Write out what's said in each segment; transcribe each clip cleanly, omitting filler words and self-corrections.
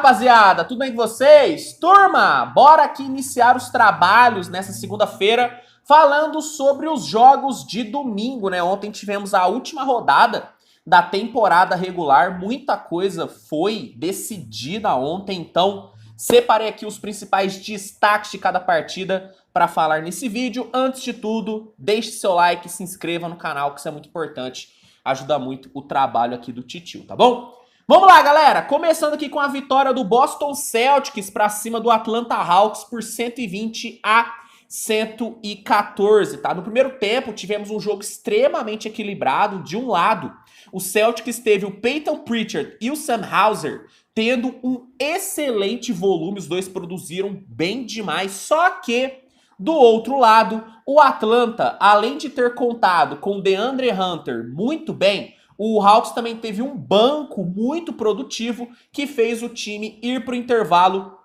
rapaziada, tudo bem com vocês? Turma, bora aqui iniciar os trabalhos nessa segunda-feira falando sobre os jogos de domingo, né? Ontem tivemos a última rodada da temporada regular, muita coisa foi decidida ontem, então separei aqui os principais destaques de cada partida para falar nesse vídeo. Antes de tudo, deixe seu like, se inscreva no canal, que isso é muito importante, ajuda muito o trabalho aqui do Titio, tá bom? Vamos lá, galera! Começando aqui com a vitória do Boston Celtics para cima do Atlanta Hawks por 120-114, tá? No primeiro tempo, tivemos um jogo extremamente equilibrado. De um lado, o Celtics teve o Peyton Pritchard e o Sam Hauser tendo um excelente volume, os dois produziram bem demais, só que do outro lado, o Atlanta, além de ter contado com o DeAndre Hunter muito bem, o Hawks também teve um banco muito produtivo que fez o time ir para o intervalo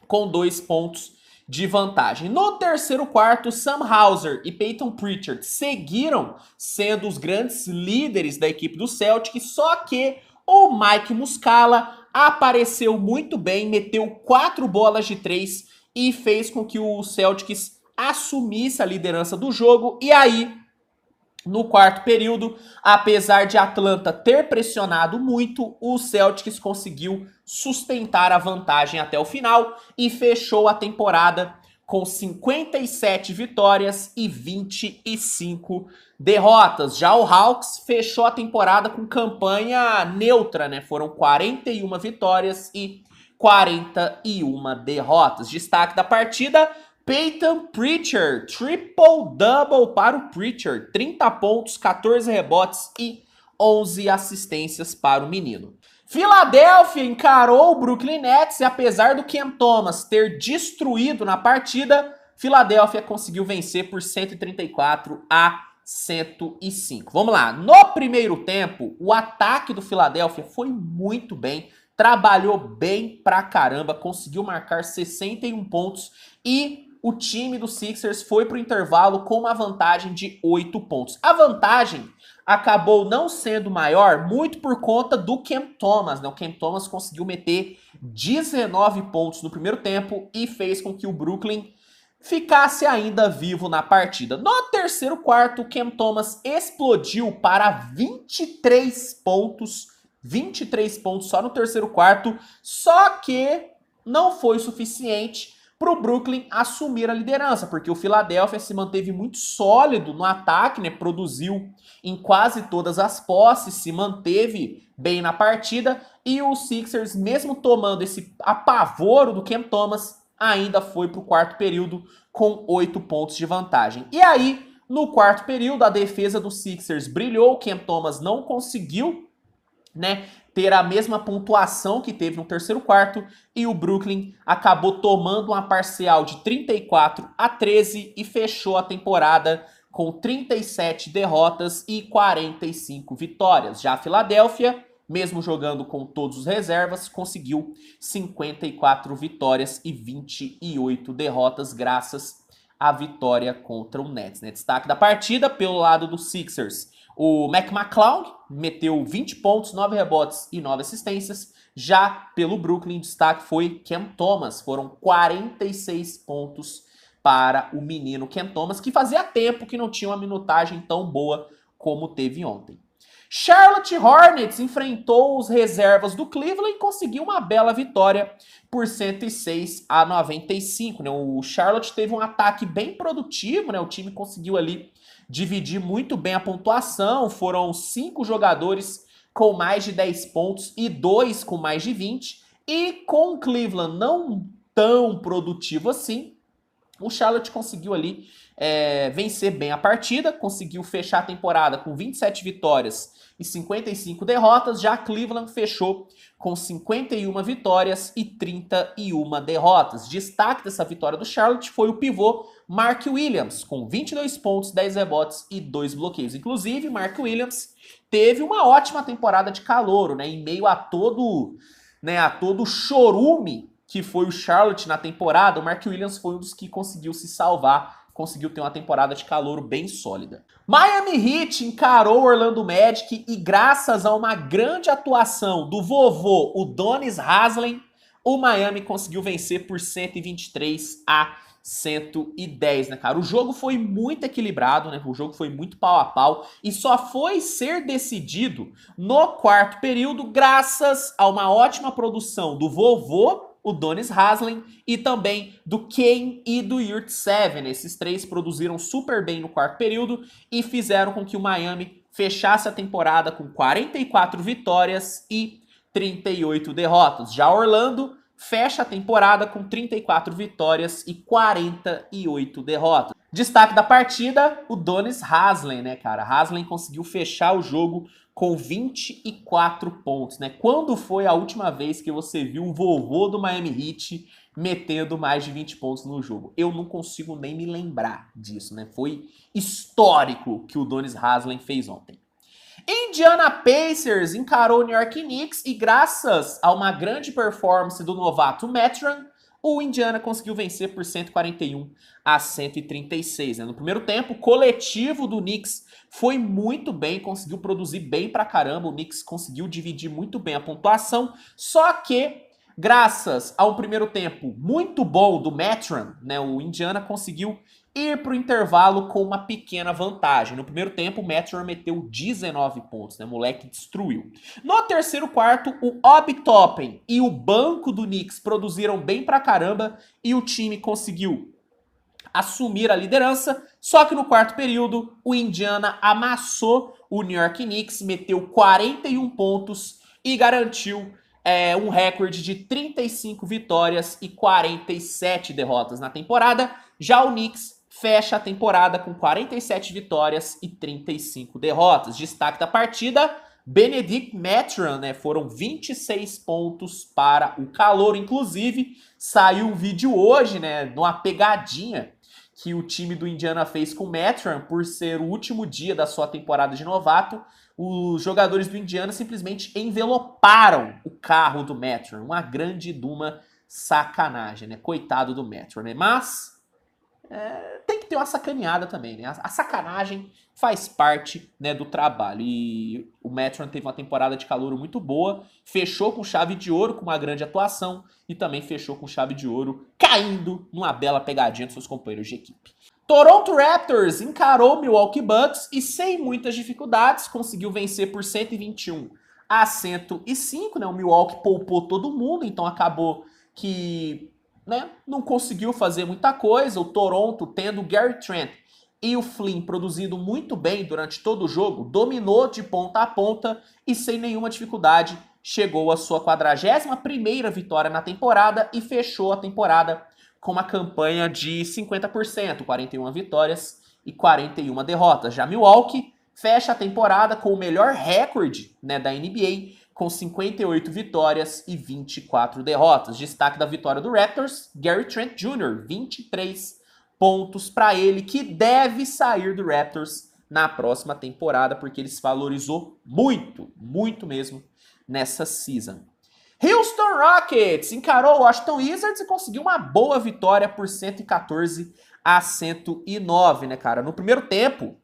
com 2 pontos de vantagem. No terceiro quarto, Sam Hauser e Peyton Pritchard seguiram sendo os grandes líderes da equipe do Celtics, só que o Mike Muscala apareceu muito bem, meteu 4 bolas de 3 e fez com que o Celtics assumisse a liderança do jogo. E aí, no quarto período, apesar de Atlanta ter pressionado muito, o Celtics conseguiu sustentar a vantagem até o final e fechou a temporada com 57 vitórias e 25 derrotas. Já o Hawks fechou a temporada com campanha neutra, né? Foram 41 vitórias e 41 derrotas. Destaque da partida: Peyton Pritchard, triple-double para o Pritchard, 30 pontos, 14 rebotes e 11 assistências para o menino. Filadélfia encarou o Brooklyn Nets e apesar do Cam Thomas ter destruído na partida, Filadélfia conseguiu vencer por 134-105. Vamos lá, no primeiro tempo, o ataque do Filadélfia foi muito bem, trabalhou bem pra caramba, conseguiu marcar 61 pontos e o time do Sixers foi para o intervalo com uma vantagem de 8 pontos. A vantagem acabou não sendo maior muito por conta do Cam Thomas, né? O Cam Thomas conseguiu meter 19 pontos no primeiro tempo e fez com que o Brooklyn ficasse ainda vivo na partida. No terceiro quarto, o Cam Thomas explodiu para 23 pontos só no terceiro quarto, só que não foi suficiente para o Brooklyn assumir a liderança, porque o Philadelphia se manteve muito sólido no ataque, né? Produziu em quase todas as posses, se manteve bem na partida, e o Sixers, mesmo tomando esse apavoro do Cam Thomas, ainda foi para o quarto período com 8 pontos de vantagem. E aí, no quarto período, a defesa do Sixers brilhou, o Cam Thomas não conseguiu, né, ter a mesma pontuação que teve no terceiro quarto e o Brooklyn acabou tomando uma parcial de 34-13 e fechou a temporada com 37 derrotas e 45 vitórias. Já a Filadélfia, mesmo jogando com todos os reservas, conseguiu 54 vitórias e 28 derrotas graças à vitória contra o Nets, né? Destaque da partida pelo lado do Sixers: o Mac McClung meteu 20 pontos, 9 rebotes e 9 assistências. Já pelo Brooklyn, destaque foi Cam Thomas. Foram 46 pontos para o menino Cam Thomas, que fazia tempo que não tinha uma minutagem tão boa como teve ontem. Charlotte Hornets enfrentou os reservas do Cleveland e conseguiu uma bela vitória por 106-95. Né? O Charlotte teve um ataque bem produtivo, né? O time conseguiu ali dividir muito bem a pontuação. Foram 5 jogadores com mais de 10 pontos e 2 com mais de 20. E com o Cleveland não tão produtivo assim, o Charlotte conseguiu ali vencer bem a partida, conseguiu fechar a temporada com 27 vitórias e 55 derrotas. Já Cleveland fechou com 51 vitórias e 31 derrotas. Destaque dessa vitória do Charlotte foi o pivô Mark Williams, com 22 pontos, 10 rebotes e 2 bloqueios. Inclusive, Mark Williams teve uma ótima temporada de calouro, né? Em meio a todo chorume que foi o Charlotte na temporada, o Mark Williams foi um dos que conseguiu se salvar, conseguiu ter uma temporada de calouro bem sólida. Miami Heat encarou o Orlando Magic e graças a uma grande atuação do vovô, o Donis Haslem, o Miami conseguiu vencer por 123-110, né, cara? O jogo foi muito equilibrado, né? O jogo foi muito pau a pau e só foi ser decidido no quarto período graças a uma ótima produção do vovô, o Donis Haslem, e também do Kane e do Yurtseven. Esses três produziram super bem no quarto período e fizeram com que o Miami fechasse a temporada com 44 vitórias e 38 derrotas. Já Orlando fecha a temporada com 34 vitórias e 48 derrotas. Destaque da partida, o Donis Haslem, né, cara? Haslem conseguiu fechar o jogo com 24 pontos, né? Quando foi a última vez que você viu o vovô do Miami Heat metendo mais de 20 pontos no jogo? Eu não consigo nem me lembrar disso, né? Foi histórico que o Donis Haslem fez ontem. Indiana Pacers encarou o New York Knicks e graças a uma grande performance do novato Mathurin, o Indiana conseguiu vencer por 141-136. Né? No primeiro tempo, o coletivo do Knicks foi muito bem, conseguiu produzir bem pra caramba, o Knicks conseguiu dividir muito bem a pontuação, só que graças a um primeiro tempo muito bom do Mathurin, né, o Indiana conseguiu ir para o intervalo com uma pequena vantagem. No primeiro tempo, o Mathurin meteu 19 pontos, né? O moleque destruiu. No terceiro quarto, o Obi Toppin e o banco do Knicks produziram bem pra caramba e o time conseguiu assumir a liderança, só que no quarto período, o Indiana amassou o New York Knicks, meteu 41 pontos e garantiu um recorde de 35 vitórias e 47 derrotas na temporada. Já o Knicks fecha a temporada com 47 vitórias e 35 derrotas. Destaque da partida, Benedict Mathurin, né? Foram 26 pontos para o calouro. Inclusive, saiu um vídeo hoje, né? Numa pegadinha que o time do Indiana fez com o Mathurin por ser o último dia da sua temporada de novato. Os jogadores do Indiana simplesmente enveloparam o carro do Mathurin. Uma grande duma sacanagem, né? Coitado do Mathurin, né? Mas tem que ter uma sacaneada também, né? A sacanagem faz parte, né, do trabalho. E o Mathurin teve uma temporada de calouro muito boa, fechou com chave de ouro, com uma grande atuação, e também fechou com chave de ouro, caindo numa bela pegadinha dos seus companheiros de equipe. Toronto Raptors encarou Milwaukee Bucks e sem muitas dificuldades conseguiu vencer por 121-105, né? O Milwaukee poupou todo mundo, então acabou que, né, não conseguiu fazer muita coisa. O Toronto, tendo o Gary Trent e o Flynn produzindo muito bem durante todo o jogo, dominou de ponta a ponta e sem nenhuma dificuldade chegou à sua 41ª vitória na temporada e fechou a temporada com uma campanha de 50%, 41 vitórias e 41 derrotas. Já Milwaukee fecha a temporada com o melhor recorde, né, da NBA, com 58 vitórias e 24 derrotas. Destaque da vitória do Raptors, Gary Trent Jr., 23 pontos para ele, que deve sair do Raptors na próxima temporada, porque ele se valorizou muito, muito mesmo nessa season. Houston Rockets encarou o Washington Wizards e conseguiu uma boa vitória por 114-109, né, cara? No primeiro tempo,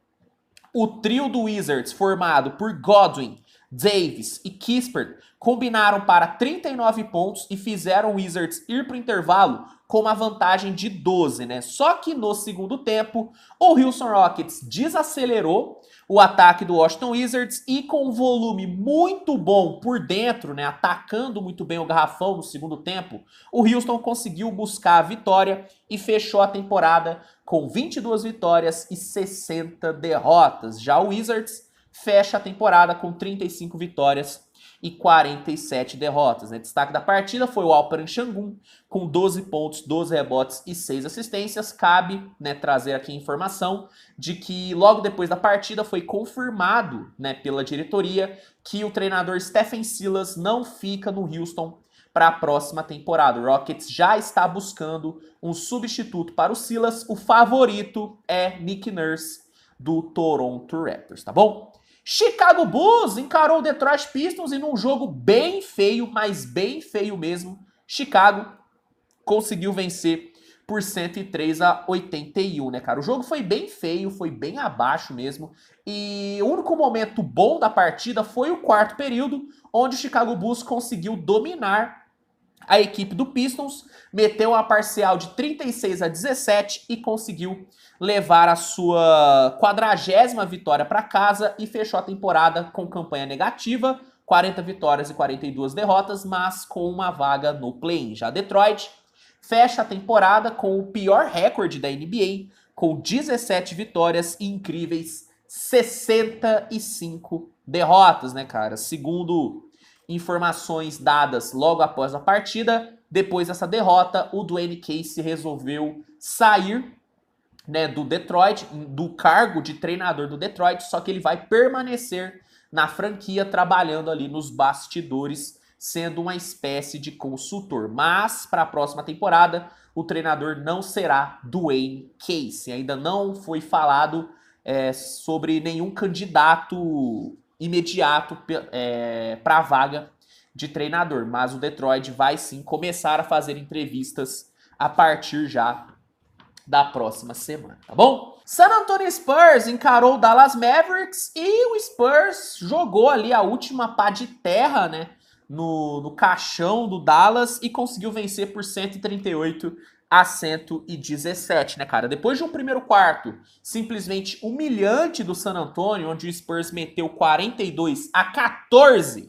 o trio do Wizards, formado por Godwin, Davis e Kispert, combinaram para 39 pontos e fizeram o Wizards ir para o intervalo com uma vantagem de 12, né? Só que no segundo tempo, o Houston Rockets desacelerou o ataque do Washington Wizards e com um volume muito bom por dentro, né, atacando muito bem o garrafão no segundo tempo, o Houston conseguiu buscar a vitória e fechou a temporada com 22 vitórias e 60 derrotas. Já o Wizards fecha a temporada com 35 vitórias e 47 derrotas. Né? Destaque da partida foi o Alperen Sengun, com 12 pontos, 12 rebotes e 6 assistências. Cabe, né, trazer aqui a informação de que logo depois da partida foi confirmado, né, pela diretoria que o treinador Stephen Silas não fica no Houston para a próxima temporada. O Rockets já está buscando um substituto para o Silas. O favorito é Nick Nurse, do Toronto Raptors, tá bom? Chicago Bulls encarou o Detroit Pistons e num jogo bem feio, mas bem feio mesmo, Chicago conseguiu vencer por 103-81, né, cara? O jogo foi bem feio, foi bem abaixo mesmo, e o único momento bom da partida foi o quarto período, onde o Chicago Bulls conseguiu dominar a equipe do Pistons meteu uma parcial de 36-17 e conseguiu levar a sua 40ª vitória para casa e fechou a temporada com campanha negativa, 40 vitórias e 42 derrotas, mas com uma vaga no play-in. Já Detroit fecha a temporada com o pior recorde da NBA, com 17 vitórias e incríveis 65 derrotas, né, cara? Segundo informações dadas logo após a partida, depois dessa derrota, o Dwayne Casey resolveu sair, né, do Detroit, do cargo de treinador do Detroit, só que ele vai permanecer na franquia, trabalhando ali nos bastidores, sendo uma espécie de consultor. Mas, para a próxima temporada, o treinador não será Dwayne Casey. Ainda não foi falado sobre nenhum candidato imediato para a vaga de treinador, mas o Detroit vai sim começar a fazer entrevistas a partir já da próxima semana, tá bom? San Antonio Spurs encarou o Dallas Mavericks e o Spurs jogou ali a última pá de terra, né, no caixão do Dallas e conseguiu vencer por 138-117, né, cara? Depois de um primeiro quarto simplesmente humilhante do San Antonio, onde o Spurs meteu 42-14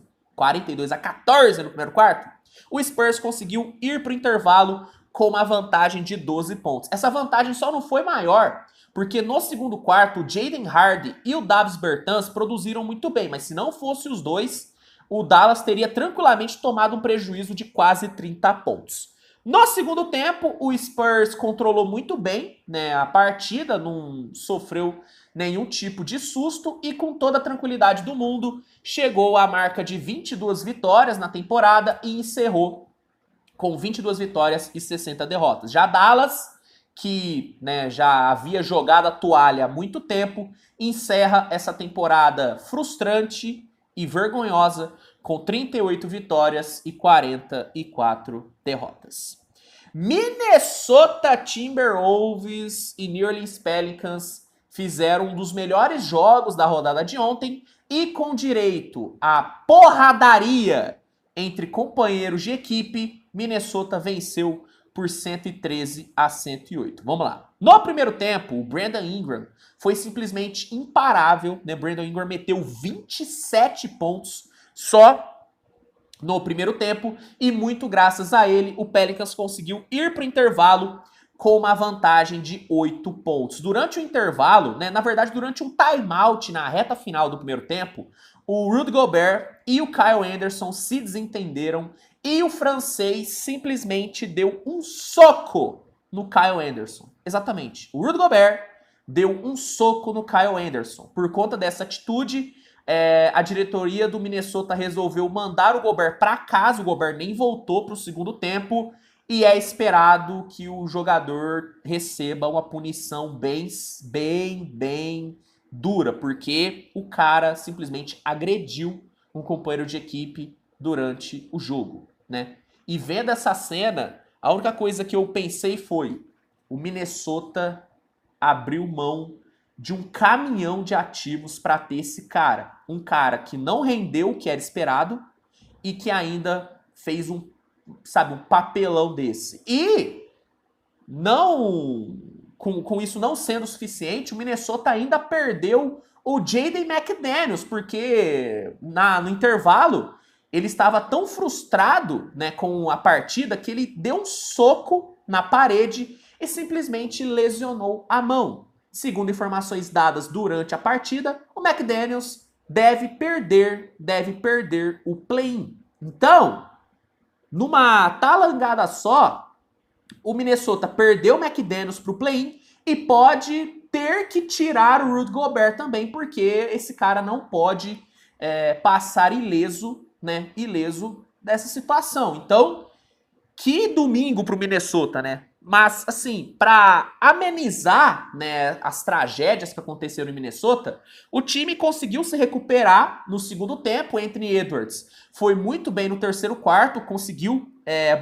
no primeiro quarto, o Spurs conseguiu ir para o intervalo com uma vantagem de 12 pontos. Essa vantagem só não foi maior porque no segundo quarto o Jaden Hardy e o Davis Bertans produziram muito bem, mas se não fosse os dois, o Dallas teria tranquilamente tomado um prejuízo de quase 30 pontos. No segundo tempo, o Spurs controlou muito bem, né, a partida, não sofreu nenhum tipo de susto e com toda a tranquilidade do mundo chegou à marca de 22 vitórias na temporada e encerrou com 22 vitórias e 60 derrotas. Já Dallas, que, né, já havia jogado a toalha há muito tempo, encerra essa temporada frustrante e vergonhosa com 38 vitórias e 44 derrotas. Minnesota Timberwolves e New Orleans Pelicans fizeram um dos melhores jogos da rodada de ontem e com direito à porradaria entre companheiros de equipe, Minnesota venceu por 113-108. Vamos lá. No primeiro tempo, o Brandon Ingram foi simplesmente imparável, né? Brandon Ingram meteu 27 pontos só no primeiro tempo e muito graças a ele, o Pelicans conseguiu ir para o intervalo com uma vantagem de 8 pontos. Durante o intervalo, né, na verdade, durante um timeout na reta final do primeiro tempo, o Rudy Gobert e o Kyle Anderson se desentenderam e o francês simplesmente deu um soco no Kyle Anderson. Exatamente. O Rudy Gobert deu um soco no Kyle Anderson. Por conta dessa atitude, a diretoria do Minnesota resolveu mandar o Gobert para casa. O Gobert nem voltou para o segundo tempo e é esperado que o jogador receba uma punição bem dura, porque o cara simplesmente agrediu um companheiro de equipe durante o jogo, né? E vendo essa cena, a única coisa que eu pensei foi: o Minnesota abriu mão de um caminhão de ativos para ter esse cara. Um cara que não rendeu o que era esperado e que ainda fez um papelão desse. E não, com isso não sendo suficiente, o Minnesota ainda perdeu o Jaden McDaniels, porque no intervalo ele estava tão frustrado, né, com a partida que ele deu um soco na parede e simplesmente lesionou a mão. Segundo informações dadas durante a partida, o McDaniels deve perder o play-in. Então, numa talangada só, o Minnesota perdeu o McDaniels para o play-in e pode ter que tirar o Rudy Gobert também, porque esse cara não pode passar ileso, né, dessa situação. Então, que domingo para o Minnesota, né? Mas, assim, para amenizar, né, as tragédias que aconteceram em Minnesota, o time conseguiu se recuperar no segundo tempo. Anthony Edwards foi muito bem no terceiro quarto, conseguiu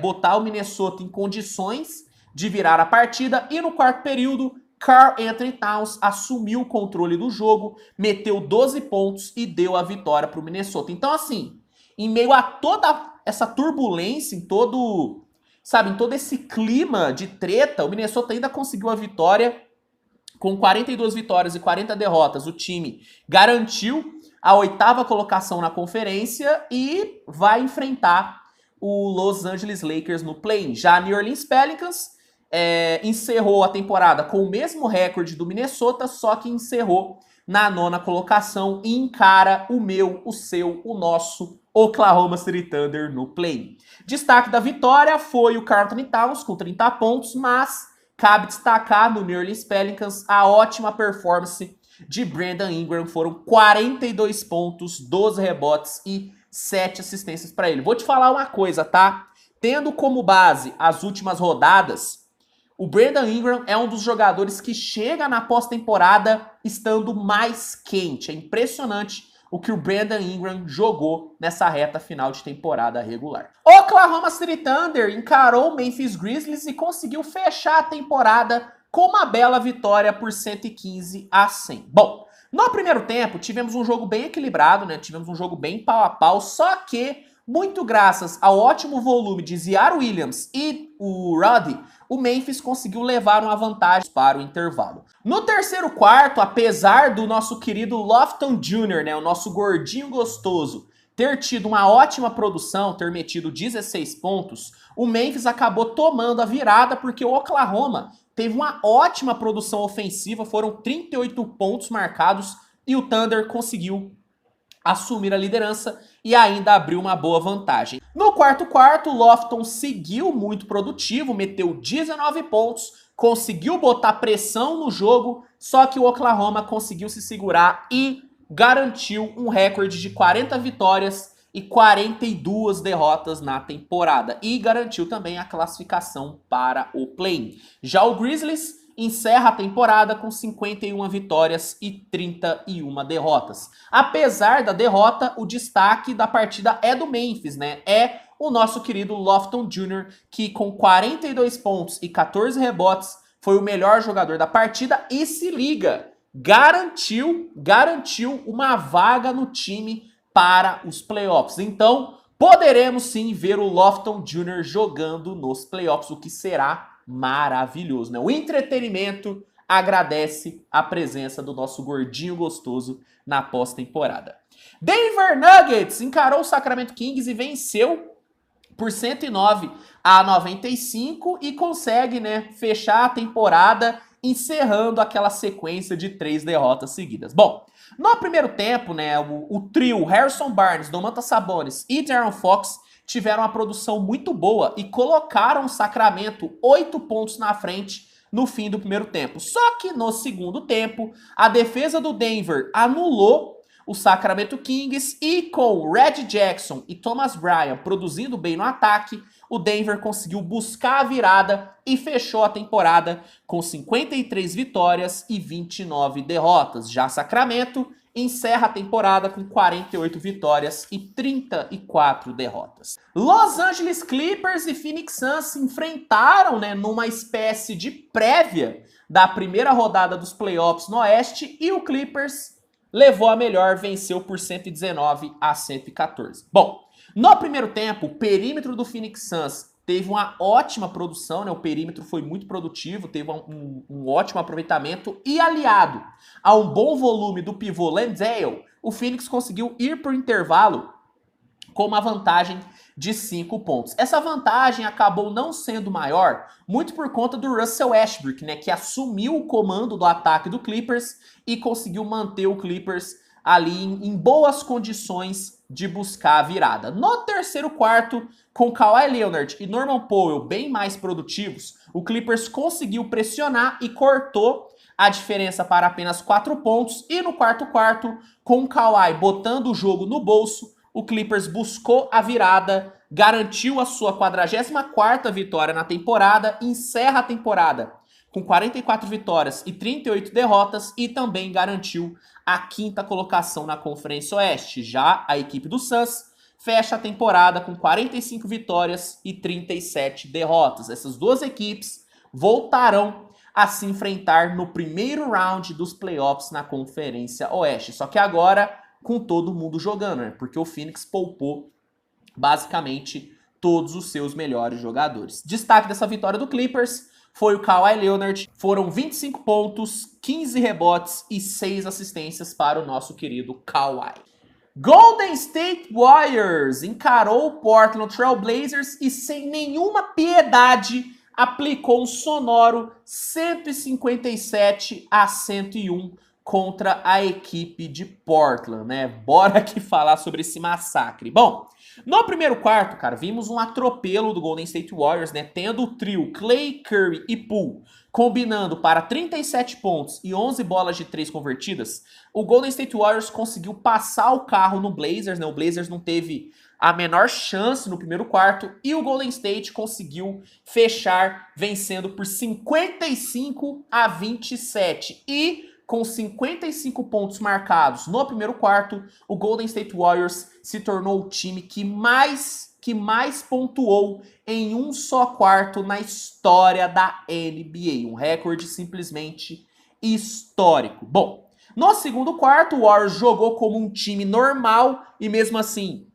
botar o Minnesota em condições de virar a partida. E no quarto período, Karl Anthony Towns assumiu o controle do jogo, meteu 12 pontos e deu a vitória para o Minnesota. Então, assim, em meio a toda essa turbulência, em todo, sabe, em todo esse clima de treta, o Minnesota ainda conseguiu a vitória. Com 42 vitórias e 40 derrotas, o time garantiu a 8ª colocação na conferência e vai enfrentar o Los Angeles Lakers no play-in. Já a New Orleans Pelicans encerrou a temporada com o mesmo recorde do Minnesota, só que encerrou na 9ª colocação e encara o meu, o seu, o nosso Oklahoma City Thunder no play-in. Destaque da vitória foi o Karl Anthony Towns com 30 pontos, mas cabe destacar no New Orleans Pelicans a ótima performance de Brandon Ingram. Foram 42 pontos, 12 rebotes e 7 assistências para ele. Vou te falar uma coisa, tá? Tendo como base as últimas rodadas, o Brandon Ingram é um dos jogadores que chega na pós-temporada estando mais quente. É impressionante o que o Brandon Ingram jogou nessa reta final de temporada regular. Oklahoma City Thunder encarou o Memphis Grizzlies e conseguiu fechar a temporada com uma bela vitória por 115-100. Bom, no primeiro tempo tivemos um jogo bem equilibrado, né? Tivemos um jogo bem pau a pau, só que muito graças ao ótimo volume de Ziaire Williams e o Roddy, o Memphis conseguiu levar uma vantagem para o intervalo. No terceiro quarto, apesar do nosso querido Lofton Jr., né, o nosso gordinho gostoso, ter tido uma ótima produção, ter metido 16 pontos, o Memphis acabou tomando a virada porque o Oklahoma teve uma ótima produção ofensiva, foram 38 pontos marcados e o Thunder conseguiu assumir a liderança e ainda abriu uma boa vantagem. No quarto quarto, o Lofton seguiu muito produtivo, meteu 19 pontos, conseguiu botar pressão no jogo, só que o Oklahoma conseguiu se segurar e garantiu um recorde de 40 vitórias e 42 derrotas na temporada. E garantiu também a classificação para o play-in. Já o Grizzlies encerra a temporada com 51 vitórias e 31 derrotas. Apesar da derrota, o destaque da partida é do Memphis, né? É o nosso querido Lofton Jr., que com 42 pontos e 14 rebotes foi o melhor jogador da partida e se liga, garantiu uma vaga no time para os playoffs. Então, poderemos sim ver o Lofton Jr. jogando nos playoffs, o que será maravilhoso, né? O entretenimento agradece a presença do nosso gordinho gostoso na pós-temporada. Denver Nuggets encarou o Sacramento Kings e venceu por 109-95 e consegue, né, fechar a temporada encerrando aquela sequência de 3 derrotas seguidas. Bom, no primeiro tempo, né, o trio Harrison Barnes, Domantas Sabonis e De'Aaron Fox tiveram uma produção muito boa e colocaram o Sacramento 8 pontos na frente no fim do primeiro tempo. Só que no segundo tempo, a defesa do Denver anulou o Sacramento Kings e com Red Jackson e Thomas Bryant produzindo bem no ataque, o Denver conseguiu buscar a virada e fechou a temporada com 53 vitórias e 29 derrotas. Já Sacramento encerra a temporada com 48 vitórias e 34 derrotas. Los Angeles Clippers e Phoenix Suns se enfrentaram, né, numa espécie de prévia da primeira rodada dos playoffs no Oeste e o Clippers levou a melhor, venceu por 119-114. Bom, no primeiro tempo, o perímetro do Phoenix Suns teve uma ótima produção, né? O perímetro foi muito produtivo, teve um ótimo aproveitamento e aliado a um bom volume do pivô Landale, o Phoenix conseguiu ir para o intervalo com uma vantagem de 5 pontos. Essa vantagem acabou não sendo maior, muito por conta do Russell Westbrook, né, que assumiu o comando do ataque do Clippers e conseguiu manter o Clippers ali em boas condições de buscar a virada. No terceiro quarto, com Kawhi Leonard e Norman Powell bem mais produtivos, o Clippers conseguiu pressionar e cortou a diferença para apenas 4 pontos. E no quarto quarto, com o Kawhi botando o jogo no bolso, o Clippers buscou a virada, garantiu a sua 44ª vitória na temporada, encerra a temporada com 44 vitórias e 38 derrotas e também garantiu a 5ª colocação na Conferência Oeste. Já a equipe do Suns fecha a temporada com 45 vitórias e 37 derrotas. Essas duas equipes voltarão a se enfrentar no primeiro round dos playoffs na Conferência Oeste. Só que agora com todo mundo jogando, né? Porque o Phoenix poupou basicamente todos os seus melhores jogadores. Destaque dessa vitória do Clippers foi o Kawhi Leonard. Foram 25 pontos, 15 rebotes e 6 assistências para o nosso querido Kawhi. Golden State Warriors encarou o Portland Trail Blazers e sem nenhuma piedade aplicou um sonoro 157-101 contra a equipe de Portland, né? Bora aqui falar sobre esse massacre. Bom, no primeiro quarto, cara, vimos um atropelo do Golden State Warriors, né? Tendo o trio Clay, Curry e Poole combinando para 37 pontos e 11 bolas de 3 convertidas, o Golden State Warriors conseguiu passar o carro no Blazers, né? O Blazers não teve a menor chance no primeiro quarto e o Golden State conseguiu fechar vencendo por 55-27. E com 55 pontos marcados no primeiro quarto, o Golden State Warriors se tornou o time que mais pontuou em um só quarto na história da NBA. Um recorde simplesmente histórico. Bom, no segundo quarto, o Warriors jogou como um time normal e mesmo assim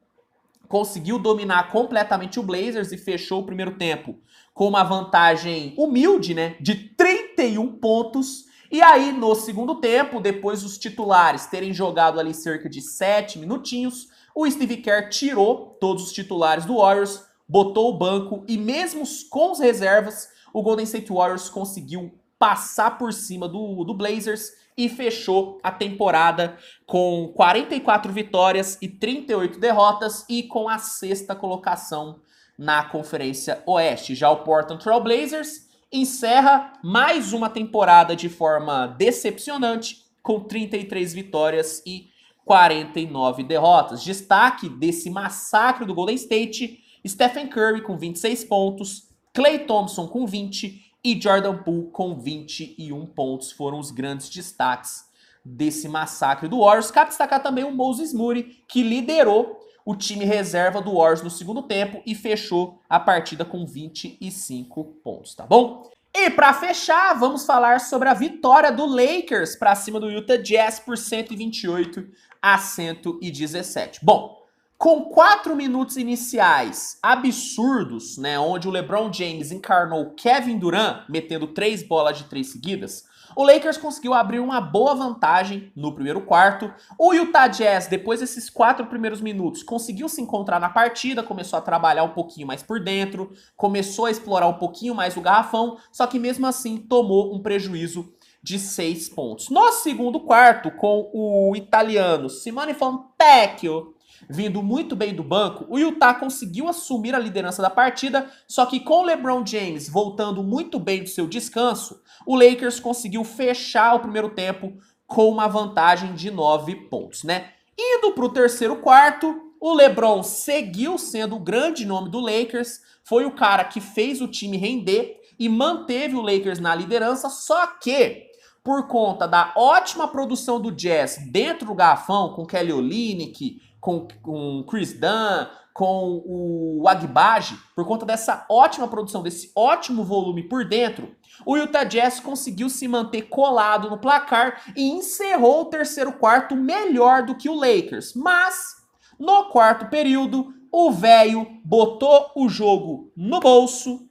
conseguiu dominar completamente o Blazers e fechou o primeiro tempo com uma vantagem humilde, né, de 31 pontos. E aí, no segundo tempo, depois dos titulares terem jogado ali cerca de 7 minutinhos, o Steve Kerr tirou todos os titulares do Warriors, botou o banco e mesmo com os reservas, o Golden State Warriors conseguiu passar por cima do Blazers e fechou a temporada com 44 vitórias e 38 derrotas e com a 6ª colocação na Conferência Oeste. Já o Portland Trail Blazers encerra mais uma temporada de forma decepcionante com 33 vitórias e 49 derrotas. Destaque desse massacre do Golden State, Stephen Curry com 26 pontos, Klay Thompson com 20 e Jordan Poole com 21 pontos. Foram os grandes destaques desse massacre do Warriors. Cabe destacar também o Moses Moody, que liderou o time reserva do Warriors no segundo tempo e fechou a partida com 25 pontos, tá bom? E para fechar, vamos falar sobre a vitória do Lakers para cima do Utah Jazz por 128-117. Bom, com 4 minutos iniciais absurdos, né, onde o LeBron James encarnou Kevin Durant, metendo 3 bolas de 3 seguidas, o Lakers conseguiu abrir uma boa vantagem no primeiro quarto. O Utah Jazz, depois desses 4 primeiros minutos, conseguiu se encontrar na partida, começou a trabalhar um pouquinho mais por dentro, começou a explorar um pouquinho mais o garrafão, só que mesmo assim tomou um prejuízo de 6 pontos. No segundo quarto, com o italiano Simone Fontecchio vindo muito bem do banco, o Utah conseguiu assumir a liderança da partida, só que com o LeBron James voltando muito bem do seu descanso, o Lakers conseguiu fechar o primeiro tempo com uma vantagem de 9 pontos, né? Indo para o terceiro quarto, o LeBron seguiu sendo o grande nome do Lakers, foi o cara que fez o time render e manteve o Lakers na liderança, só que por conta da ótima produção do Jazz dentro do garrafão, com Kelly Olynyk, com Chris Dunn, com o Agbaji, por conta dessa ótima produção, desse ótimo volume por dentro, o Utah Jazz conseguiu se manter colado no placar e encerrou o terceiro quarto melhor do que o Lakers. Mas, no quarto período, o velho botou o jogo no bolso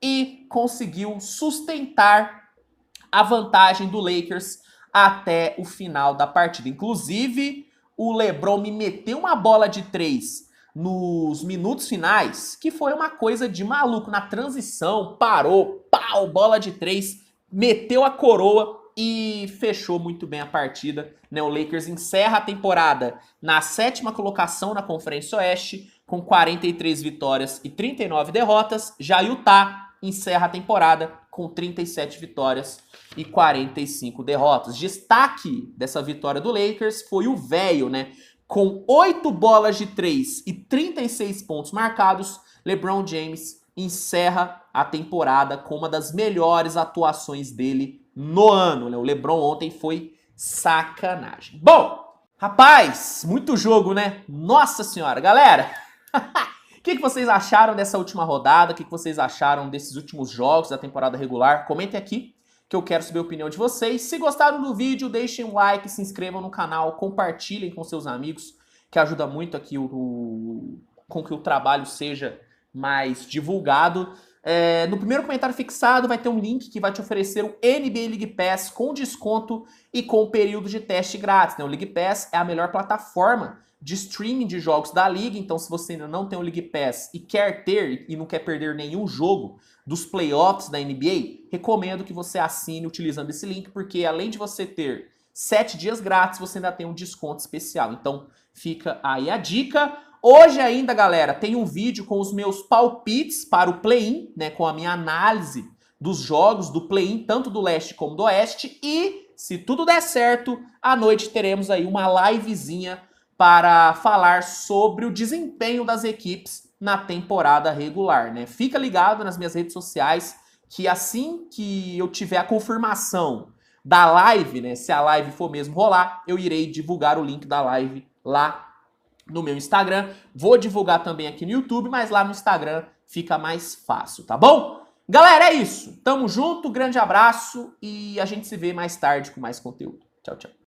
e conseguiu sustentar a vantagem do Lakers até o final da partida. Inclusive, o LeBron me meteu uma bola de 3 nos minutos finais, que foi uma coisa de maluco. Na transição, parou, pau, bola de 3, meteu a coroa e fechou muito bem a partida, né? O Lakers encerra a temporada na 7ª colocação na Conferência Oeste, com 43 vitórias e 39 derrotas. Já Utah encerra a temporada com 37 vitórias e 45 derrotas. Destaque dessa vitória do Lakers foi o velho, né? Com 8 bolas de 3 e 36 pontos marcados, LeBron James encerra a temporada com uma das melhores atuações dele no ano, né? O LeBron ontem foi sacanagem. Bom, rapaz, muito jogo, né? Nossa senhora, galera! O que vocês acharam dessa última rodada? O que vocês acharam desses últimos jogos da temporada regular? Comentem aqui, que eu quero saber a opinião de vocês. Se gostaram do vídeo, deixem um like, se inscrevam no canal, compartilhem com seus amigos, que ajuda muito aqui com que o trabalho seja mais divulgado. No primeiro comentário fixado vai ter um link que vai te oferecer o NBA League Pass com desconto e com período de teste grátis, né? O League Pass é a melhor plataforma de streaming de jogos da liga, então se você ainda não tem o League Pass e quer ter e não quer perder nenhum jogo dos playoffs da NBA, recomendo que você assine utilizando esse link, porque além de você ter 7 dias grátis, você ainda tem um desconto especial. Então fica aí a dica. Hoje ainda, galera, tem um vídeo com os meus palpites para o play-in, né, com a minha análise dos jogos do play-in, tanto do leste como do oeste, e se tudo der certo, à noite teremos aí uma livezinha para falar sobre o desempenho das equipes na temporada regular, né? Fica ligado nas minhas redes sociais que assim que eu tiver a confirmação da live, né, se a live for mesmo rolar, eu irei divulgar o link da live lá no meu Instagram. Vou divulgar também aqui no YouTube, mas lá no Instagram fica mais fácil, tá bom? Galera, é isso. Tamo junto, grande abraço e a gente se vê mais tarde com mais conteúdo. Tchau, tchau.